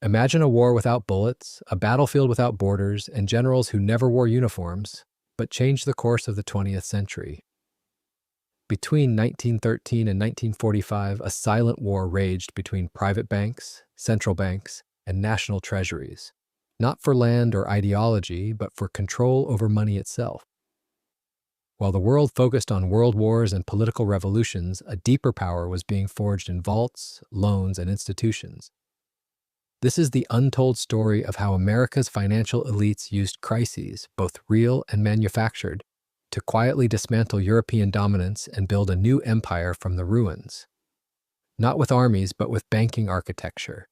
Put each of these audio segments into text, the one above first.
Imagine a war without bullets, a battlefield without borders, and generals who never wore uniforms, but changed the course of the 20th century. Between 1913 and 1945, a silent war raged between private banks, central banks, and national treasuries, not for land or ideology, but for control over money itself. While the world focused on world wars and political revolutions, a deeper power was being forged in vaults, loans, and institutions. This is the untold story of how America's financial elites used crises, both real and manufactured, to quietly dismantle European dominance and build a new empire from the ruins. Not with armies, but with banking architecture.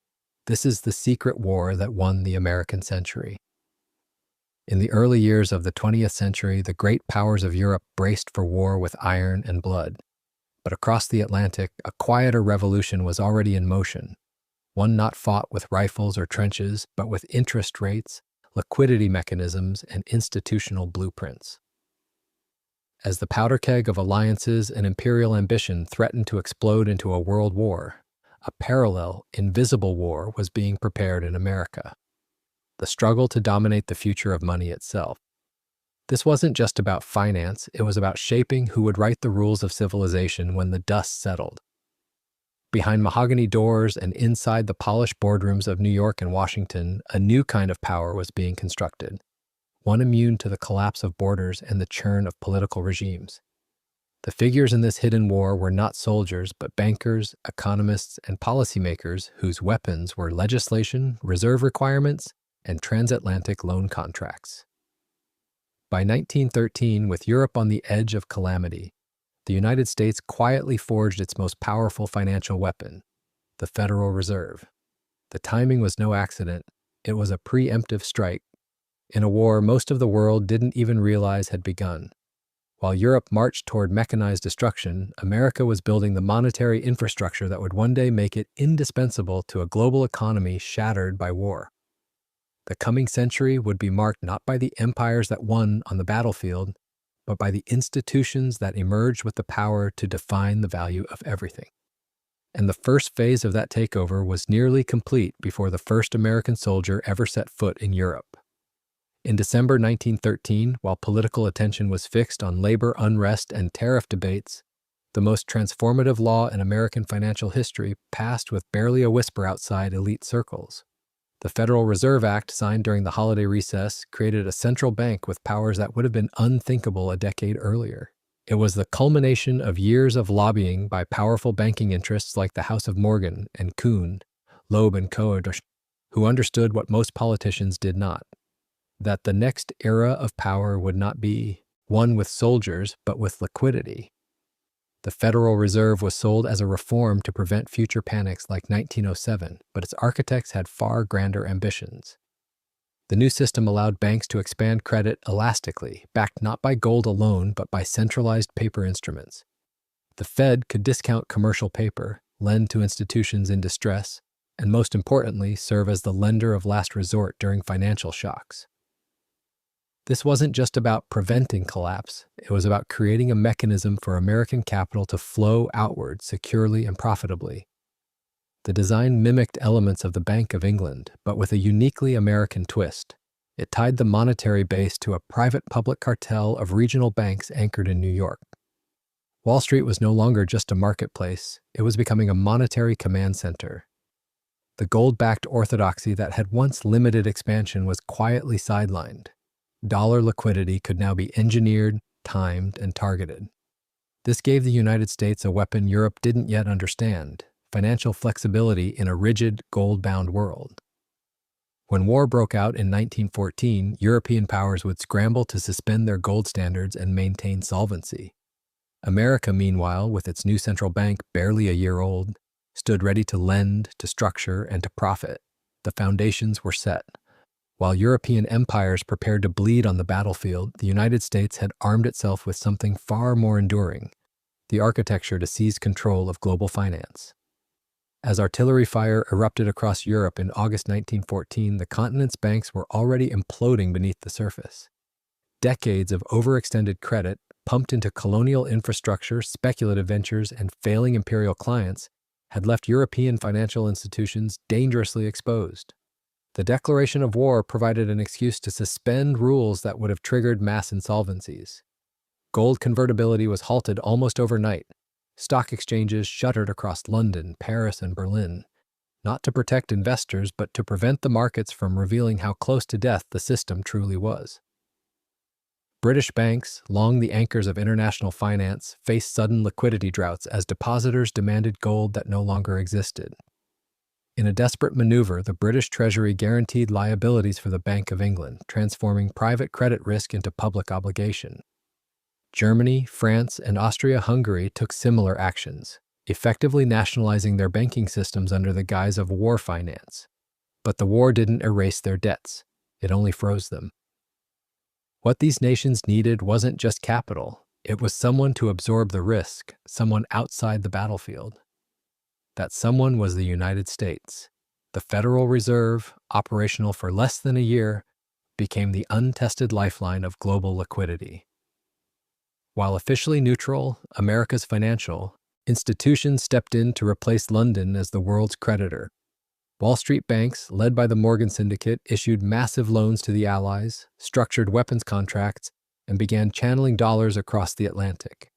This is the secret war that won the American century. In the early years of the 20th century, the great powers of Europe braced for war with iron and blood. But across the Atlantic, a quieter revolution was already in motion, one not fought with rifles or trenches, but with interest rates, liquidity mechanisms, and institutional blueprints. As the powder keg of alliances and imperial ambition threatened to explode into a world war, a parallel, invisible war was being prepared in America. The struggle to dominate the future of money itself. This wasn't just about finance, it was about shaping who would write the rules of civilization when the dust settled. Behind mahogany doors and inside the polished boardrooms of New York and Washington, a new kind of power was being constructed, one immune to the collapse of borders and the churn of political regimes. The figures in this hidden war were not soldiers, but bankers, economists, and policymakers whose weapons were legislation, reserve requirements, and transatlantic loan contracts. By 1913, with Europe on the edge of calamity, the United States quietly forged its most powerful financial weapon, the Federal Reserve. The timing was no accident. It was a preemptive strike in a war most of the world didn't even realize had begun. While Europe marched toward mechanized destruction, America was building the monetary infrastructure that would one day make it indispensable to a global economy shattered by war. The coming century would be marked not by the empires that won on the battlefield, but by the institutions that emerged with the power to define the value of everything. And the first phase of that takeover was nearly complete before the first American soldier ever set foot in Europe. In December 1913, while political attention was fixed on labor unrest and tariff debates, the most transformative law in American financial history passed with barely a whisper outside elite circles. The Federal Reserve Act, signed during the holiday recess, created a central bank with powers that would have been unthinkable a decade earlier. It was the culmination of years of lobbying by powerful banking interests like the House of Morgan and Kuhn, Loeb and Co., who understood what most politicians did not, that the next era of power would not be one with soldiers, but with liquidity. The Federal Reserve was sold as a reform to prevent future panics like 1907, but its architects had far grander ambitions. The new system allowed banks to expand credit elastically, backed not by gold alone, but by centralized paper instruments. The Fed could discount commercial paper, lend to institutions in distress, and most importantly, serve as the lender of last resort during financial shocks. This wasn't just about preventing collapse, it was about creating a mechanism for American capital to flow outward securely and profitably. The design mimicked elements of the Bank of England, but with a uniquely American twist. It tied the monetary base to a private-public cartel of regional banks anchored in New York. Wall Street was no longer just a marketplace, it was becoming a monetary command center. The gold-backed orthodoxy that had once limited expansion was quietly sidelined. Dollar liquidity could now be engineered, timed, and targeted. This gave the United States a weapon Europe didn't yet understand: financial flexibility in a rigid, gold-bound world. When war broke out in 1914, European powers would scramble to suspend their gold standards and maintain solvency. America, meanwhile, with its new central bank barely a year old, stood ready to lend, to structure, and to profit. The foundations were set. While European empires prepared to bleed on the battlefield, the United States had armed itself with something far more enduring: the architecture to seize control of global finance. As artillery fire erupted across Europe in August 1914, the continent's banks were already imploding beneath the surface. Decades of overextended credit, pumped into colonial infrastructure, speculative ventures, and failing imperial clients, had left European financial institutions dangerously exposed. The declaration of war provided an excuse to suspend rules that would have triggered mass insolvencies. Gold convertibility was halted almost overnight. Stock exchanges shuttered across London, Paris, and Berlin, not to protect investors, but to prevent the markets from revealing how close to death the system truly was. British banks, long the anchors of international finance, faced sudden liquidity droughts as depositors demanded gold that no longer existed. In a desperate maneuver, the British Treasury guaranteed liabilities for the Bank of England, transforming private credit risk into public obligation. Germany, France, and Austria-Hungary took similar actions, effectively nationalizing their banking systems under the guise of war finance. But the war didn't erase their debts. It only froze them. What these nations needed wasn't just capital. It was someone to absorb the risk, someone outside the battlefield. That someone was the United States. The Federal Reserve, operational for less than a year, became the untested lifeline of global liquidity. While officially neutral, America's financial institutions stepped in to replace London as the world's creditor. Wall Street banks, led by the Morgan Syndicate, issued massive loans to the Allies, structured weapons contracts, and began channeling dollars across the Atlantic.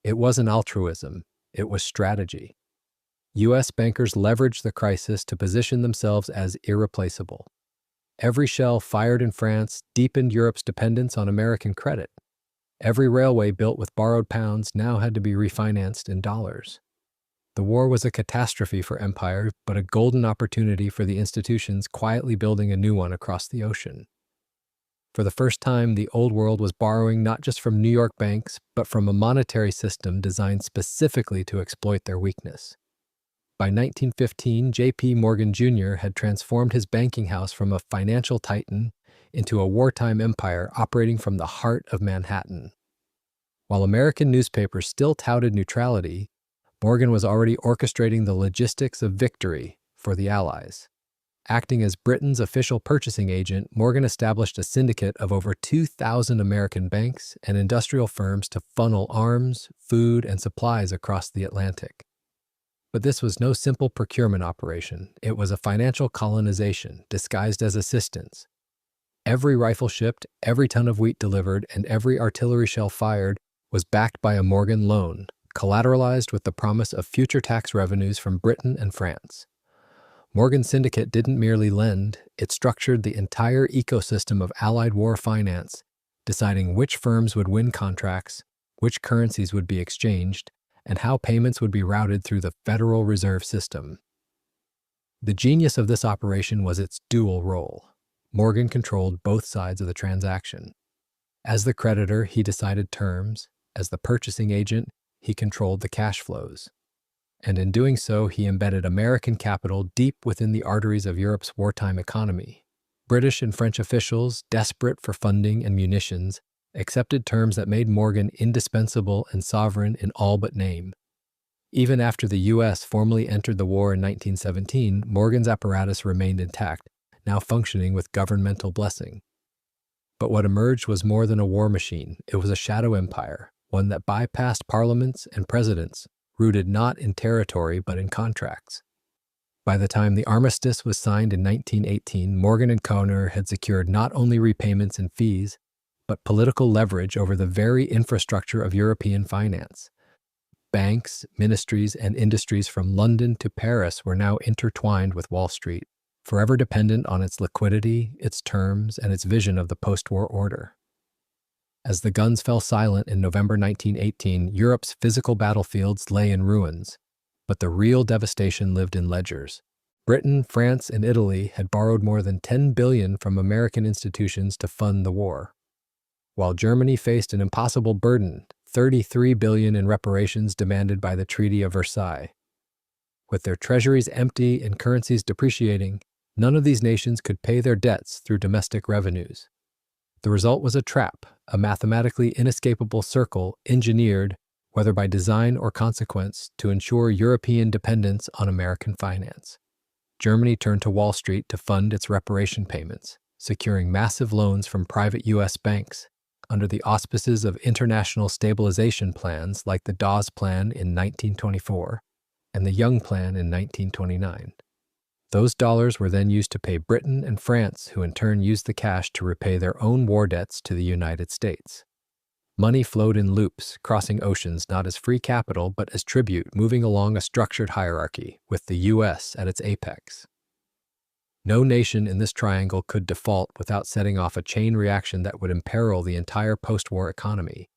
It wasn't altruism, it was strategy. U.S. bankers leveraged the crisis to position themselves as irreplaceable. Every shell fired in France deepened Europe's dependence on American credit. Every railway built with borrowed pounds now had to be refinanced in dollars. The war was a catastrophe for empire, but a golden opportunity for the institutions quietly building a new one across the ocean. For the first time, the old world was borrowing not just from New York banks, but from a monetary system designed specifically to exploit their weakness. By 1915, J.P. Morgan Jr. had transformed his banking house from a financial titan into a wartime empire operating from the heart of Manhattan. While American newspapers still touted neutrality, Morgan was already orchestrating the logistics of victory for the Allies. Acting as Britain's official purchasing agent, Morgan established a syndicate of over 2,000 American banks and industrial firms to funnel arms, food, and supplies across the Atlantic. But this was no simple procurement operation. It was a financial colonization disguised as assistance. Every rifle shipped, every ton of wheat delivered, and every artillery shell fired was backed by a Morgan loan, collateralized with the promise of future tax revenues from Britain and France. Morgan's syndicate didn't merely lend, it structured the entire ecosystem of Allied war finance, deciding which firms would win contracts, which currencies would be exchanged, and how payments would be routed through the Federal Reserve System. The genius of this operation was its dual role. Morgan controlled both sides of the transaction. As the creditor, he decided terms. As the purchasing agent, he controlled the cash flows. And in doing so, he embedded American capital deep within the arteries of Europe's wartime economy. British and French officials, desperate for funding and munitions, accepted terms that made Morgan indispensable and sovereign in all but name. Even after the U.S. formally entered the war in 1917, Morgan's apparatus remained intact, now functioning with governmental blessing. But what emerged was more than a war machine. It was a shadow empire, one that bypassed parliaments and presidents, rooted not in territory but in contracts. By the time the armistice was signed in 1918, Morgan and Conner had secured not only repayments and fees, but political leverage over the very infrastructure of European finance. Banks, ministries, and industries from London to Paris were now intertwined with Wall Street, forever dependent on its liquidity, its terms, and its vision of the post-war order. As the guns fell silent in November 1918, Europe's physical battlefields lay in ruins, but the real devastation lived in ledgers. Britain, France, and Italy had borrowed more than $10 billion from American institutions to fund the war, while Germany faced an impossible burden, $33 billion in reparations demanded by the Treaty of Versailles. With their treasuries empty and currencies depreciating, none of these nations could pay their debts through domestic revenues. The result was a trap, a mathematically inescapable circle engineered, whether by design or consequence, to ensure European dependence on American finance. Germany turned to Wall Street to fund its reparation payments, securing massive loans from private U.S. banks under the auspices of international stabilization plans like the Dawes Plan in 1924 and the Young Plan in 1929. Those dollars were then used to pay Britain and France, who in turn used the cash to repay their own war debts to the United States. Money flowed in loops, crossing oceans not as free capital but as tribute, moving along a structured hierarchy, with the U.S. at its apex. No nation in this triangle could default without setting off a chain reaction that would imperil the entire post-war economy.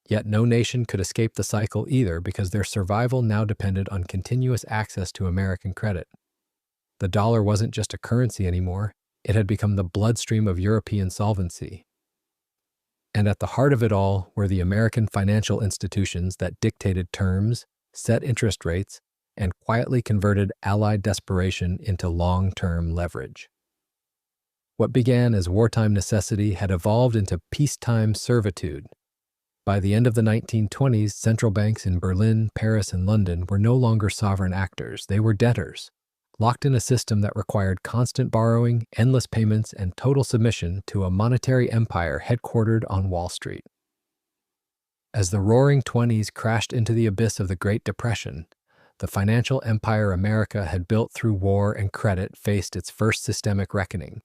Yet no nation could escape the cycle either, because their survival now depended on continuous access to American credit. The dollar wasn't just a currency anymore, it had become the bloodstream of European solvency. And at the heart of it all were the American financial institutions that dictated terms, set interest rates, and quietly converted Allied desperation into long-term leverage. What began as wartime necessity had evolved into peacetime servitude. By the end of the 1920s, central banks in Berlin, Paris, and London were no longer sovereign actors. They were debtors, locked in a system that required constant borrowing, endless payments, and total submission to a monetary empire headquartered on Wall Street. As the Roaring Twenties crashed into the abyss of the Great Depression, the financial empire America had built through war and credit faced its first systemic reckoning.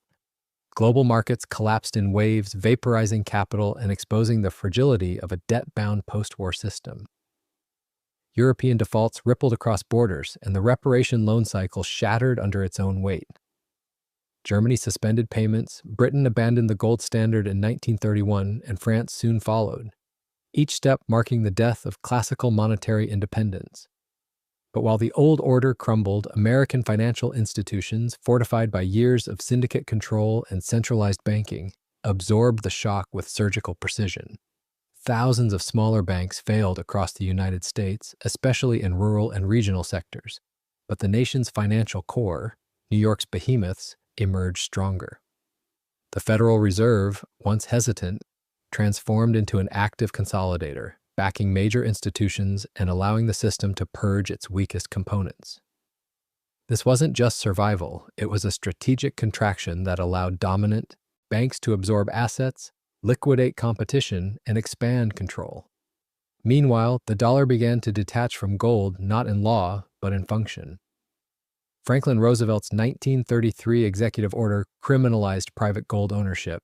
Global markets collapsed in waves, vaporizing capital and exposing the fragility of a debt-bound post-war system. European defaults rippled across borders, and the reparation loan cycle shattered under its own weight. Germany suspended payments, Britain abandoned the gold standard in 1931, and France soon followed, each step marking the death of classical monetary independence. But while the old order crumbled, American financial institutions, fortified by years of syndicate control and centralized banking, absorbed the shock with surgical precision. Thousands of smaller banks failed across the United States, especially in rural and regional sectors, but the nation's financial core, New York's behemoths, emerged stronger. The Federal Reserve, once hesitant, transformed into an active consolidator, backing major institutions and allowing the system to purge its weakest components. This wasn't just survival, it was a strategic contraction that allowed dominant banks to absorb assets, liquidate competition, and expand control. Meanwhile, the dollar began to detach from gold not in law, but in function. Franklin Roosevelt's 1933 executive order criminalized private gold ownership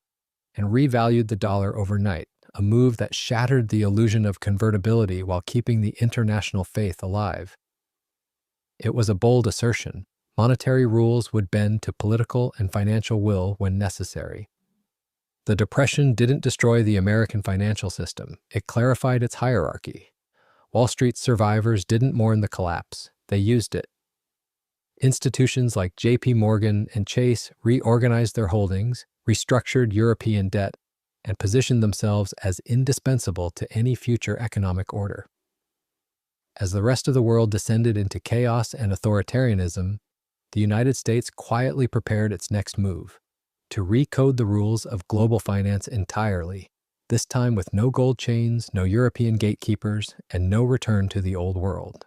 and revalued the dollar overnight, a move that shattered the illusion of convertibility while keeping the international faith alive. It was a bold assertion. Monetary rules would bend to political and financial will when necessary. The Depression didn't destroy the American financial system, it clarified its hierarchy. Wall Street's survivors didn't mourn the collapse, they used it. Institutions like J.P. Morgan and Chase reorganized their holdings, restructured European debt, and positioned themselves as indispensable to any future economic order. As the rest of the world descended into chaos and authoritarianism, the United States quietly prepared its next move, to recode the rules of global finance entirely, this time with no gold chains, no European gatekeepers, and no return to the old world.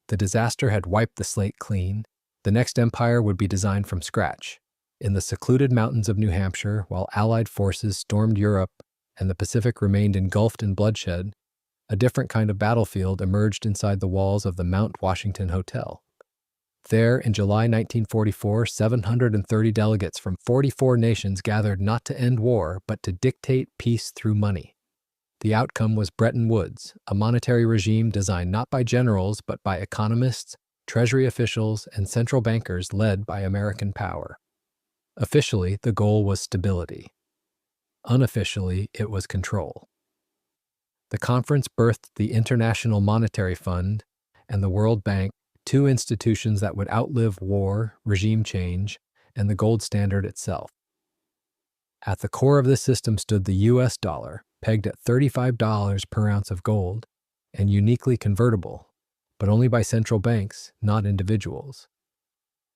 The disaster had wiped the slate clean. The next empire would be designed from scratch. In the secluded mountains of New Hampshire, while Allied forces stormed Europe and the Pacific remained engulfed in bloodshed, a different kind of battlefield emerged inside the walls of the Mount Washington Hotel. There, in July 1944, 730 delegates from 44 nations gathered not to end war, but to dictate peace through money. The outcome was Bretton Woods, a monetary regime designed not by generals, but by economists, treasury officials, and central bankers led by American power. Officially, the goal was stability. Unofficially, it was control. The conference birthed the International Monetary Fund and the World Bank, two institutions that would outlive war, regime change, and the gold standard itself. At the core of this system stood the U.S. dollar, pegged at $35 per ounce of gold, and uniquely convertible, but only by central banks, not individuals.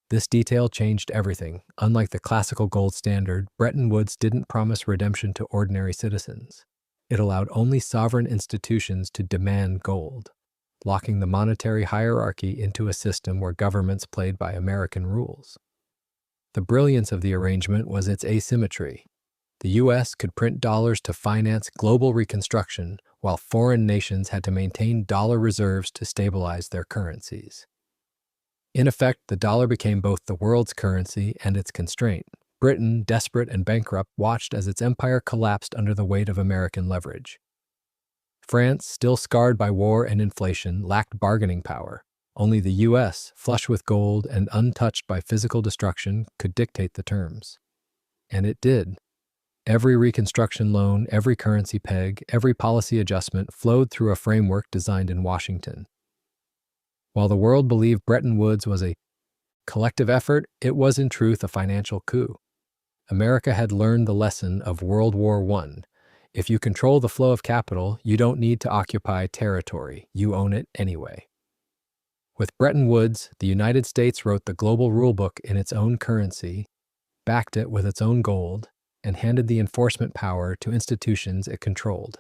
This detail changed everything. Unlike the classical gold standard, Bretton Woods didn't promise redemption to ordinary citizens. It allowed only sovereign institutions to demand gold, locking the monetary hierarchy into a system where governments played by American rules. The brilliance of the arrangement was its asymmetry. The U.S. could print dollars to finance global reconstruction, while foreign nations had to maintain dollar reserves to stabilize their currencies. In effect, the dollar became both the world's currency and its constraint. Britain, desperate and bankrupt, watched as its empire collapsed under the weight of American leverage. France, still scarred by war and inflation, lacked bargaining power. Only the U.S., flush with gold and untouched by physical destruction, could dictate the terms. And it did. Every reconstruction loan, every currency peg, every policy adjustment flowed through a framework designed in Washington. While the world believed Bretton Woods was a collective effort, it was in truth a financial coup. America had learned the lesson of World War I. If you control the flow of capital, you don't need to occupy territory. You own it anyway. With Bretton Woods, the United States wrote the global rulebook in its own currency, backed it with its own gold, and handed the enforcement power to institutions it controlled.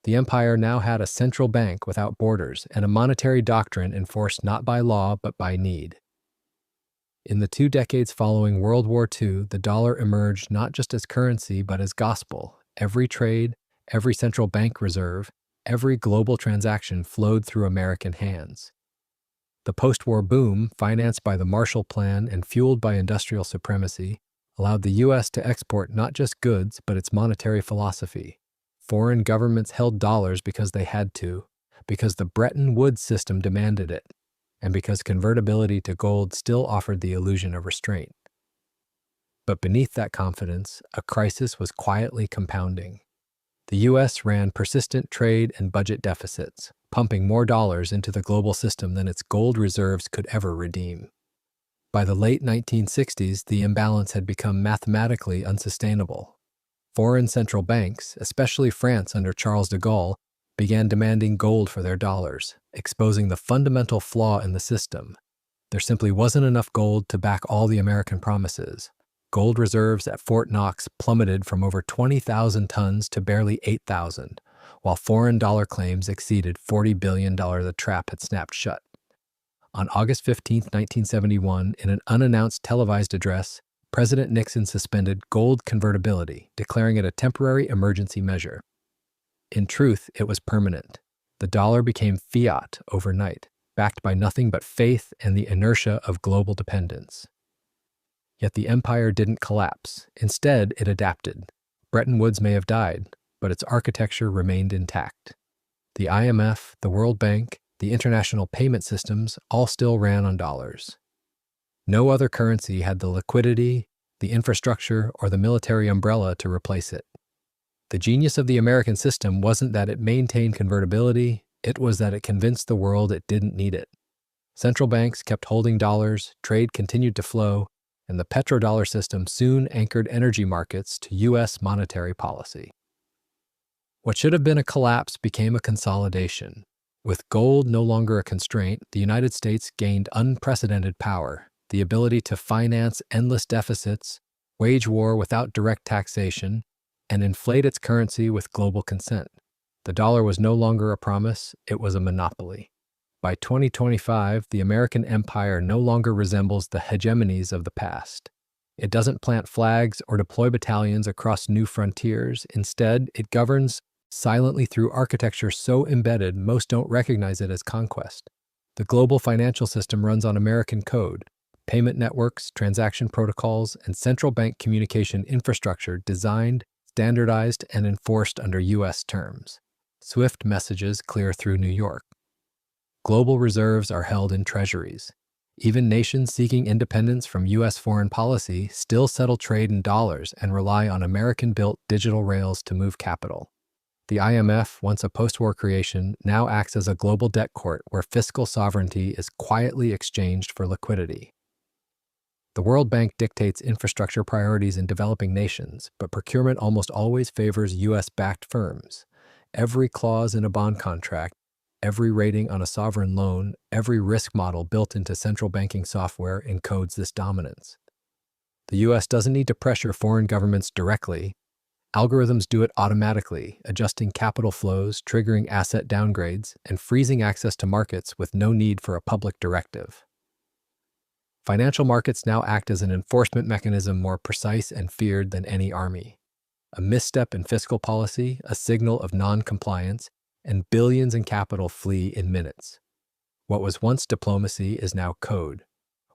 The empire now had a central bank without borders and a monetary doctrine enforced not by law but by need. In the 2 decades following World War II, the dollar emerged not just as currency but as gospel. Every trade, every central bank reserve, every global transaction flowed through American hands. The postwar boom, financed by the Marshall Plan and fueled by industrial supremacy, allowed the U.S. to export not just goods but its monetary philosophy. Foreign governments held dollars because they had to, because the Bretton Woods system demanded it, and because convertibility to gold still offered the illusion of restraint. But beneath that confidence, a crisis was quietly compounding. The U.S. ran persistent trade and budget deficits, pumping more dollars into the global system than its gold reserves could ever redeem. By the late 1960s, the imbalance had become mathematically unsustainable. Foreign central banks, especially France under Charles de Gaulle, began demanding gold for their dollars, exposing the fundamental flaw in the system. There simply wasn't enough gold to back all the American promises. Gold reserves at Fort Knox plummeted from over 20,000 tons to barely 8,000, while foreign dollar claims exceeded $40 billion. The trap had snapped shut. On August 15, 1971, in an unannounced televised address, President Nixon suspended gold convertibility, declaring it a temporary emergency measure. In truth, it was permanent. The dollar became fiat overnight, backed by nothing but faith and the inertia of global dependence. Yet the empire didn't collapse. Instead, it adapted. Bretton Woods may have died, but its architecture remained intact. The IMF, the World Bank, the international payment systems all still ran on dollars. No other currency had the liquidity, the infrastructure, or the military umbrella to replace it. The genius of the American system wasn't that it maintained convertibility, it was that it convinced the world it didn't need it. Central banks kept holding dollars, trade continued to flow, and the petrodollar system soon anchored energy markets to U.S. monetary policy. What should have been a collapse became a consolidation. With gold no longer a constraint, the United States gained unprecedented power, the ability to finance endless deficits, wage war without direct taxation, and inflate its currency with global consent. The dollar was no longer a promise, it was a monopoly. By 2025, the American empire no longer resembles the hegemonies of the past. It doesn't plant flags or deploy battalions across new frontiers. Instead, it governs silently through architecture so embedded most don't recognize it as conquest. The global financial system runs on American code, payment networks, transaction protocols, and central bank communication infrastructure designed, standardized, and enforced under U.S. terms. SWIFT messages clear through New York. Global reserves are held in treasuries. Even nations seeking independence from U.S. foreign policy still settle trade in dollars and rely on American-built digital rails to move capital. The IMF, once a post-war creation, now acts as a global debt court where fiscal sovereignty is quietly exchanged for liquidity. The World Bank dictates infrastructure priorities in developing nations, but procurement almost always favors U.S.-backed firms. Every clause in a bond contract, every rating on a sovereign loan, every risk model built into central banking software encodes this dominance. The U.S. doesn't need to pressure foreign governments directly. Algorithms do it automatically, adjusting capital flows, triggering asset downgrades, and freezing access to markets with no need for a public directive. Financial markets now act as an enforcement mechanism more precise and feared than any army. A misstep in fiscal policy, a signal of non-compliance, and billions in capital flee in minutes. What was once diplomacy is now code.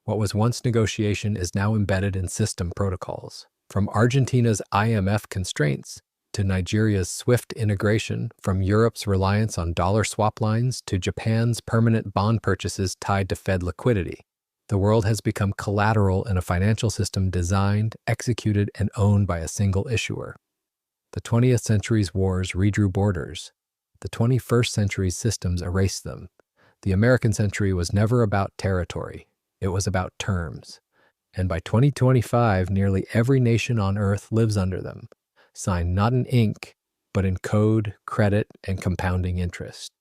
What was once negotiation is now embedded in system protocols. From Argentina's IMF constraints to Nigeria's swift integration, from Europe's reliance on dollar swap lines to Japan's permanent bond purchases tied to Fed liquidity, the world has become collateral in a financial system designed, executed, and owned by a single issuer. The 20th century's wars redrew borders. The 21st century's systems erased them. The American century was never about territory. It was about terms. And by 2025, nearly every nation on Earth lives under them, signed not in ink, but in code, credit, and compounding interest.